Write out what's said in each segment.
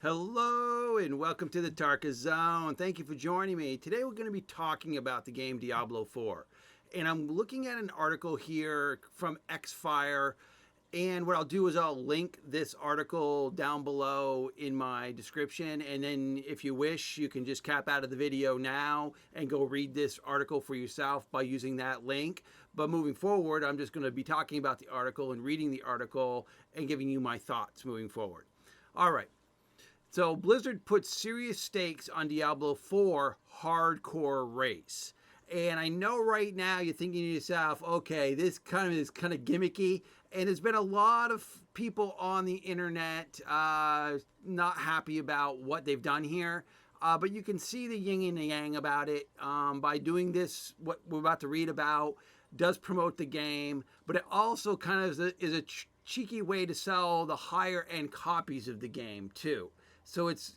Hello and welcome to the Tarka Zone. Thank you for joining me. Today we're going to be talking about the game Diablo 4. And I'm looking at an article here from Xfire. And what I'll do is I'll link this article down below in my description. And then if you wish, you can just cap out of the video now and go read this article for yourself by using that link. But moving forward, I'm just going to be talking about the article and reading the article and giving you my thoughts moving forward. All right. So Blizzard put serious stakes on Diablo 4 hardcore race. And I know right now you're thinking to yourself, okay, this is kind of gimmicky. And there's been a lot of people on the internet not happy about what they've done here. But you can see the yin and the yang about it by doing this. What we're about to read about does promote the game, but it also kind of is a cheeky way to sell the higher end copies of the game too. So it's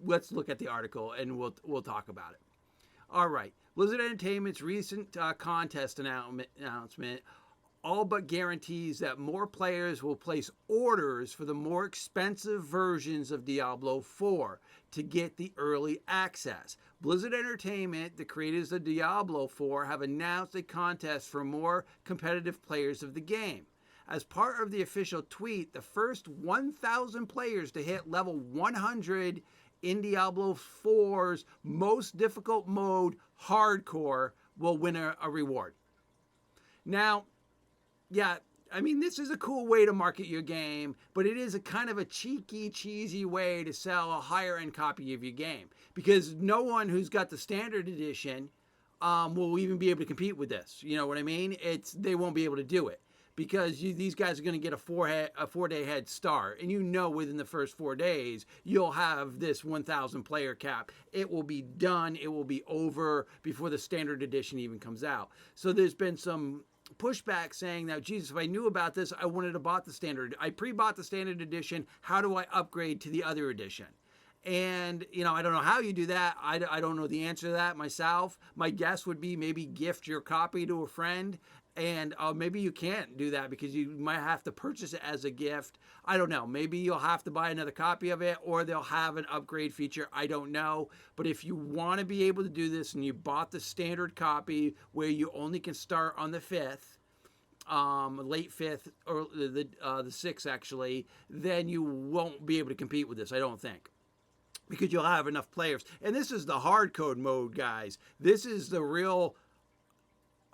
let's look at the article and we'll talk about it. All right, Blizzard Entertainment's recent contest announcement all but guarantees that more players will place orders for the more expensive versions of Diablo 4 to get the early access. Blizzard Entertainment, the creators of Diablo 4, have announced a contest for more competitive players of the game. As part of the official tweet, the first 1,000 players to hit level 100 in Diablo 4's most difficult mode, Hardcore, will win a reward. Now, yeah, I mean, this is a cool way to market your game, but it is a kind of a cheeky, cheesy way to sell a higher end copy of your game because no one who's got the standard edition will even be able to compete with this. You know what I mean? They won't be able to do it because these guys are going to get a 4-day head start, and within the first 4 days you'll have this 1,000 player cap. It will be done. It will be over before the standard edition even comes out. So there's been some pushback saying that, Jesus, if I knew about this, I wouldn't have bought the standard. I pre-bought the standard edition. How do I upgrade to the other edition? And, I don't know how you do that. I don't know the answer to that myself. My guess would be maybe gift your copy to a friend. And maybe you can't do that because you might have to purchase it as a gift. I don't know. Maybe you'll have to buy another copy of it or they'll have an upgrade feature. I don't know. But if you want to be able to do this and you bought the standard copy where you only can start on the 5th, late 5th or the 6th actually, then you won't be able to compete with this, I don't think. Because you'll have enough players. And this is the hard code mode, guys. This is the real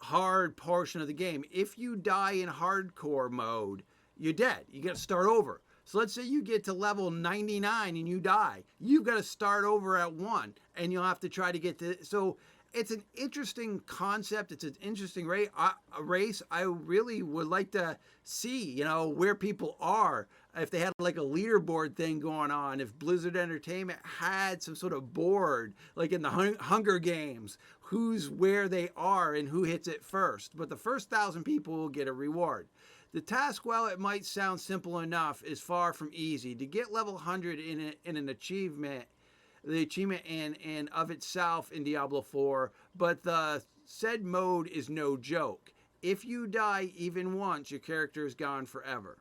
hard portion of the game. If you die in hardcore mode, you're dead. You got to start over. So let's say you get to level 99 and you die. You've got to start over at 1 and you'll have to try to get to. So it's an interesting concept. It's an interesting race. I really would like to see, where people are. If they had like a leaderboard thing going on, if Blizzard Entertainment had some sort of board, like in the Hunger Games, who's where they are and who hits it first. But the first 1,000 people will get a reward. The task, while it might sound simple enough, is far from easy. To get level 100 in an achievement, the achievement in of itself in Diablo 4, but the said mode is no joke. If you die even once, your character is gone forever.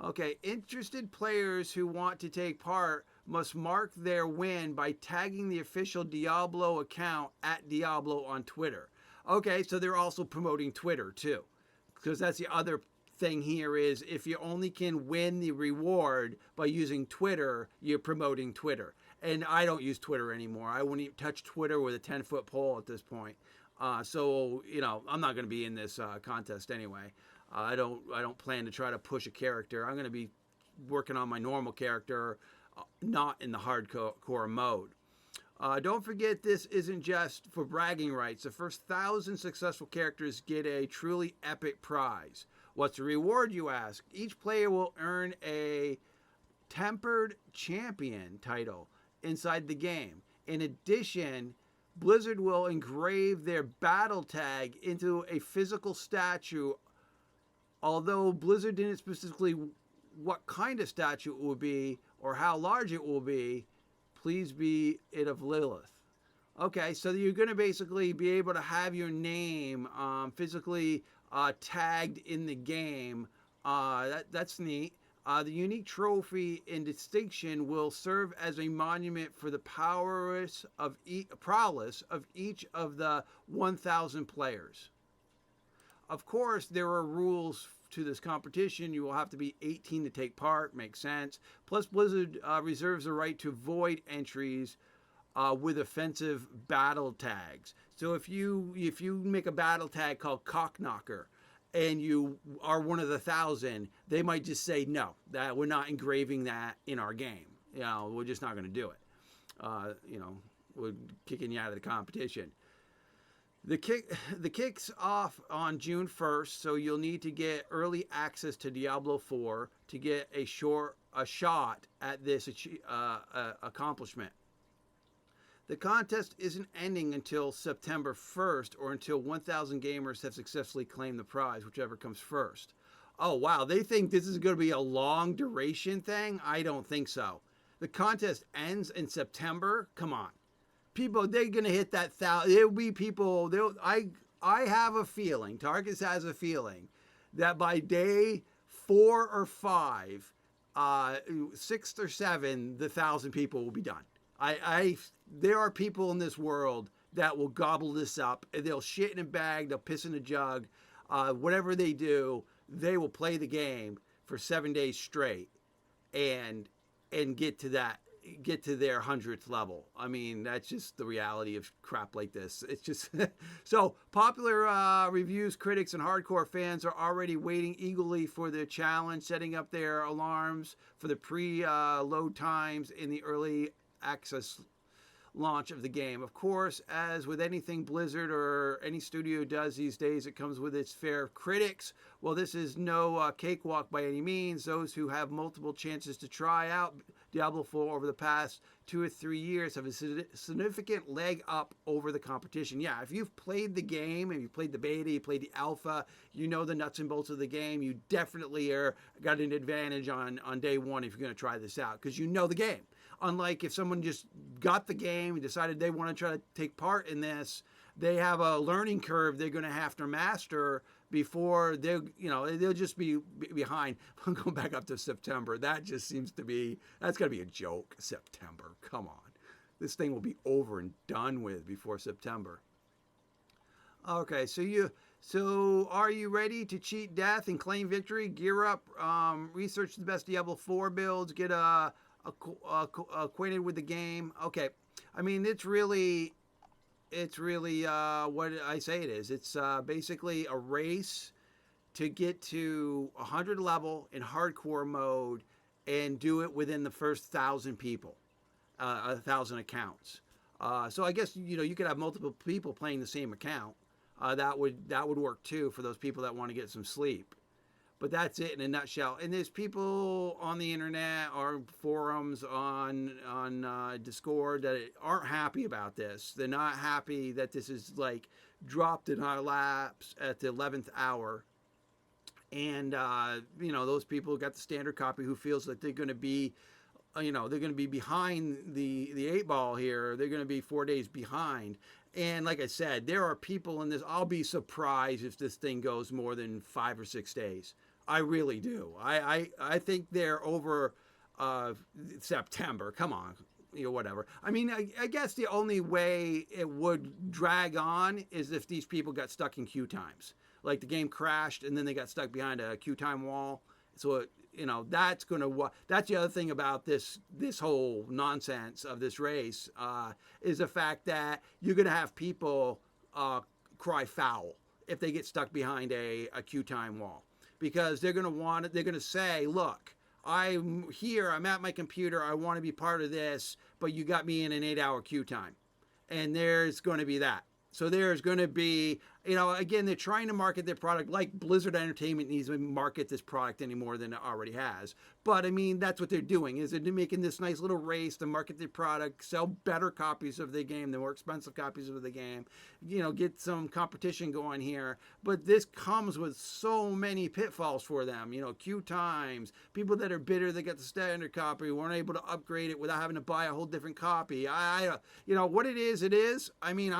Okay, interested players who want to take part must mark their win by tagging the official Diablo account at Diablo on Twitter. Okay, so they're also promoting Twitter too, because that's the other thing here is if you only can win the reward by using Twitter, you're promoting Twitter. And I don't use Twitter anymore. I wouldn't even touch Twitter with a 10-foot pole at this point. So I'm not going to be in this contest anyway. I don't plan to try to push a character. I'm going to be working on my normal character, not in the hardcore mode. Don't forget, this isn't just for bragging rights. The first 1,000 successful characters get a truly epic prize. What's the reward, you ask? Each player will earn a Tempered Champion title inside the game. In addition, Blizzard will engrave their battle tag into a physical statue. Although Blizzard didn't specifically what kind of statue it will be or how large it will be, please be it of Lilith. Okay, so you're going to basically be able to have your name physically tagged in the game. That's neat. The unique trophy and distinction will serve as a monument for the prowess of each of the 1,000 players. Of course, there are rules to this competition. You will have to be 18 to take part. Makes sense. Plus, Blizzard reserves the right to void entries with offensive battle tags. So if you make a battle tag called Cockknocker and you are one of the 1,000, they might just say no, that we're not engraving that in our game. We're just not going to do it. We're kicking you out of the competition. The kicks off on June 1st, so you'll need to get early access to Diablo 4 to get a shot at this accomplishment. The contest isn't ending until September 1st or until 1,000 gamers have successfully claimed the prize, whichever comes first. Oh, wow. They think this is going to be a long duration thing? I don't think so. The contest ends in September? Come on. People, they're going to hit that 1,000. There'll be people. I have a feeling, Tarkus has a feeling, that by day 4 or 5, 6 or 7, the 1,000 people will be done. There are people in this world that will gobble this up. They'll shit in a bag. They'll piss in a jug. Whatever they do, they will play the game for 7 days straight, and get to their 100th level. I mean, that's just the reality of crap like this. It's just so popular reviews, critics, and hardcore fans are already waiting eagerly for the challenge, setting up their alarms for the pre-load times in the early access launch of the game. Of course, as with anything Blizzard or any studio does these days, it comes with its fair critics. Well, this is no cakewalk by any means. Those who have multiple chances to try out Diablo 4 over the past 2 or 3 years have a significant leg up over the competition. Yeah, if you've played the game and you played the beta, you played the alpha, you know the nuts and bolts of the game, you definitely got an advantage on day one if you're going to try this out, because you know the game. Unlike if someone just got the game and decided they want to try to take part in this, they have a learning curve they're going to have to master before they'll just be behind. I'm going back up to September. That just seems to be, that's got to be a joke. September, come on. This thing will be over and done with before September. Okay, so are you ready to cheat death and claim victory? Gear up, research the best Diablo 4 builds, get acquainted with the game. Okay, I mean, it's really what I say it is. It's basically a race to get to 100 level in hardcore mode and do it within the first 1,000 people, 1,000 accounts. So I guess you could have multiple people playing the same account. That would work too for those people that want to get some sleep. But that's it in a nutshell. And there's people on the internet or forums on Discord that aren't happy about this. They're not happy that this is like dropped in our laps at the 11th hour. And those people who got the standard copy who feels that they're going to be, they're going to be behind the 8 ball here. They're going to be 4 days behind. And like I said, there are people in this. I'll be surprised if this thing goes more than 5 or 6 days. I really do. I think they're over September. Come on, whatever. I mean, I guess the only way it would drag on is if these people got stuck in queue times. Like the game crashed and then they got stuck behind a queue time wall. So that's the other thing about this whole nonsense of this race is the fact that you're gonna have people cry foul if they get stuck behind a queue time wall. Because they're going to say, look, I'm here, I'm at my computer, I want to be part of this, but you got me in an 8-hour queue time. And there's going to be that. So there's going to be, again, they're trying to market their product like Blizzard Entertainment needs to market this product any more than it already has. But I mean, that's what they're doing, is they're making this nice little race to market their product, sell better copies of the game, the more expensive copies of the game, get some competition going here. But this comes with so many pitfalls for them, queue times, people that are bitter that get the standard copy, weren't able to upgrade it without having to buy a whole different copy. What it is. I mean,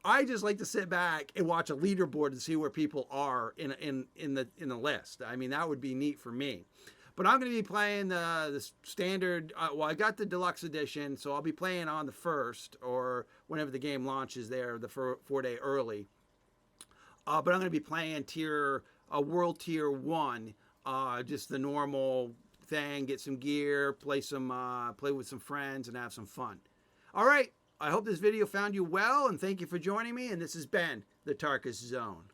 I just like to sit back and watch a leaderboard to see where people are in the list. I mean, that would be neat for me. But I'm going to be playing the standard. Well, I got the deluxe edition, so I'll be playing on the 1st or whenever the game launches there, the 4-day early. But I'm going to be playing World Tier 1, just the normal thing, get some gear, play with some friends, and have some fun. All right, I hope this video found you well, and thank you for joining me, and this has been the Tarkus Zone.